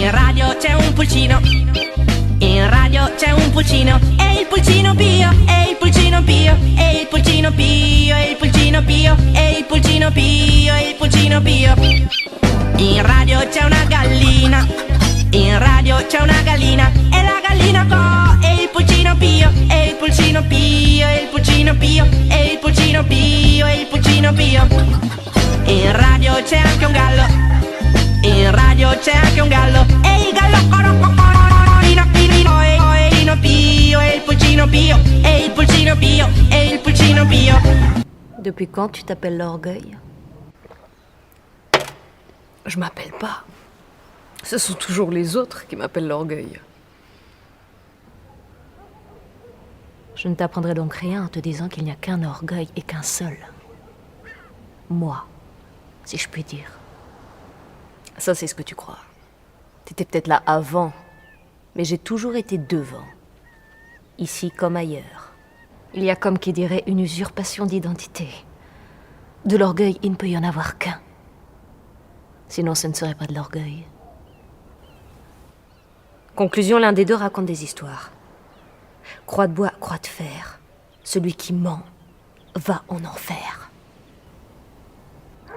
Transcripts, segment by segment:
In radio c'è un pulcino, in radio c'è un pulcino, e il pulcino Pio, e il pulcino Pio, e il pulcino Pio, e il pulcino Pio, e il pulcino Pio, e il pulcino Pio. In radio c'è una gallina, in radio c'è una gallina, e la gallina co, e il pulcino Pio, e il pulcino Pio, e il pulcino Pio, e il pulcino Pio, e il pulcino Pio. In radio c'è anche un gallo, in radio c'è anche un gallo, e il gallo Pio, e il pulcino Pio, e il pulcino Pio, e il pulcino Pio. Depuis quand tu t'appelles l'orgueil? Je m'appelle pas. Ce sont toujours les autres qui m'appellent l'orgueil. Je ne t'apprendrai donc rien en te disant qu'il n'y a qu'un orgueil et qu'un seul. Moi, si je puis dire. Ça, c'est ce que tu crois. T'étais peut-être là avant, mais j'ai toujours été devant. Ici comme ailleurs. Il y a, comme qui dirait, une usurpation d'identité. De l'orgueil, il ne peut y en avoir qu'un. Sinon, ce ne serait pas de l'orgueil. Conclusion, l'un des deux raconte des histoires. Croix de bois, croix de fer. Celui qui ment va en enfer.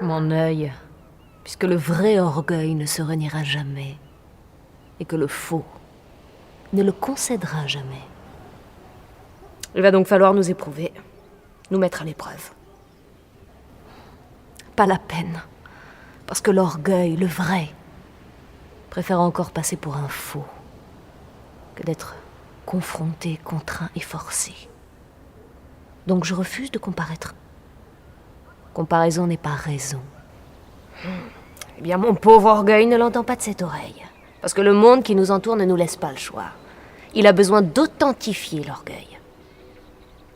Mon œil, puisque le vrai orgueil ne se reniera jamais, et que le faux ne le concédera jamais. Il va donc falloir nous éprouver, nous mettre à l'épreuve. Pas la peine, parce que l'orgueil, le vrai, préfère encore passer pour un faux que d'être confronté, contraint et forcé. Donc je refuse de comparaître. Comparaison n'est pas raison. Eh bien, mon pauvre orgueil ne l'entend pas de cette oreille. Parce que le monde qui nous entoure ne nous laisse pas le choix. Il a besoin d'authentifier l'orgueil.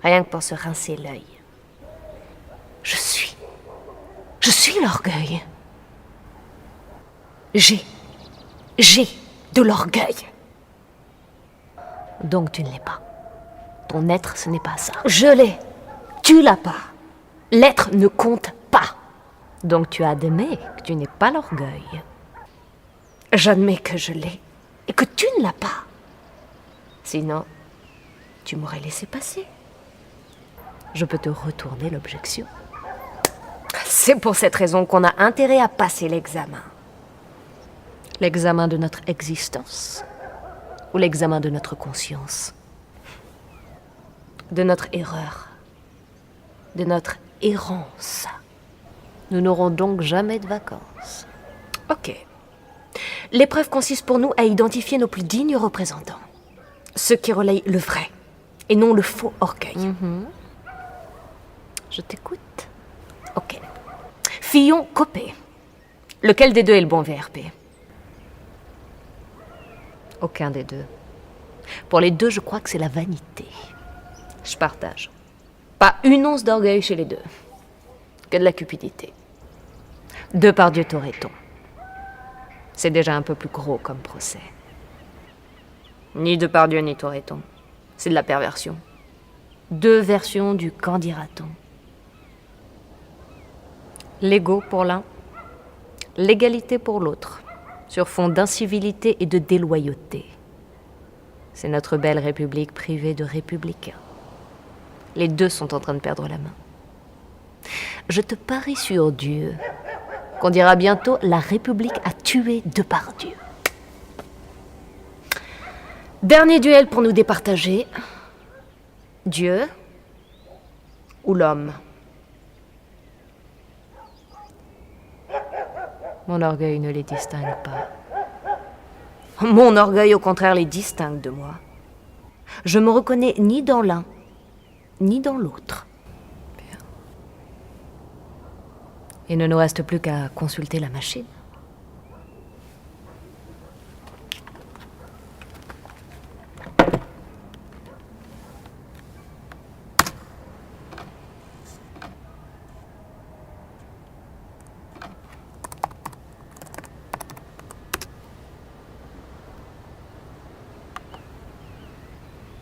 Rien que pour se rincer l'œil. Je suis l'orgueil. J'ai de l'orgueil. Donc tu ne l'es pas. Ton être, ce n'est pas ça. Je l'ai. Tu l'as pas. L'être ne compte pas. Donc tu admets que tu n'es pas l'orgueil. J'admets que je l'ai. Et que tu ne l'as pas. Sinon, tu m'aurais laissé passer. Je peux te retourner l'objection. C'est pour cette raison qu'on a intérêt à passer l'examen. L'examen de notre existence ou l'examen de notre conscience? De notre erreur. De notre errance. Nous n'aurons donc jamais de vacances. Ok. L'épreuve consiste pour nous à identifier nos plus dignes représentants. Ceux qui relayent le vrai et non le faux orgueil. Je t'écoute. Ok. Fillon, Copé. Lequel des deux est le bon VRP? Aucun des deux. Pour les deux, je crois que c'est la vanité. Je partage. Pas une once d'orgueil chez les deux. Que de la cupidité. Depardieu Toretton. C'est déjà un peu plus gros comme procès. Ni Depardieu ni Toretton. C'est de la perversion. Deux versions du qu'en dira-t-on. L'ego pour l'un, l'égalité pour l'autre, sur fond d'incivilité et de déloyauté. C'est notre belle République privée de républicains. Les deux sont en train de perdre la main. Je te parie sur Dieu qu'on dira bientôt la République a tué Depardieu. Dernier duel pour nous départager. Dieu ou l'homme? Mon orgueil ne les distingue pas. Mon orgueil, au contraire, les distingue de moi. Je me reconnais ni dans l'un, ni dans l'autre. Bien. Il ne nous reste plus qu'à consulter la machine.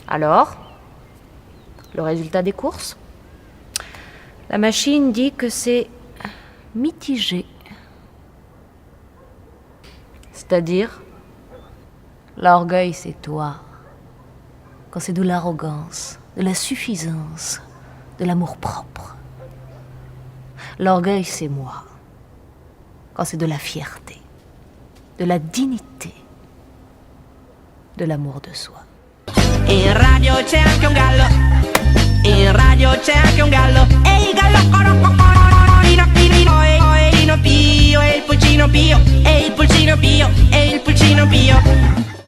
Alors, le résultat des courses? La machine dit que c'est mitigé. C'est-à-dire? L'orgueil, c'est toi. Quand c'est de l'arrogance, de la suffisance, de l'amour-propre. L'orgueil, c'est moi. Quand c'est de la fierté, de la dignité, de l'amour de soi. In radio c'è anche un gallo. In radio c'è anche un gallo.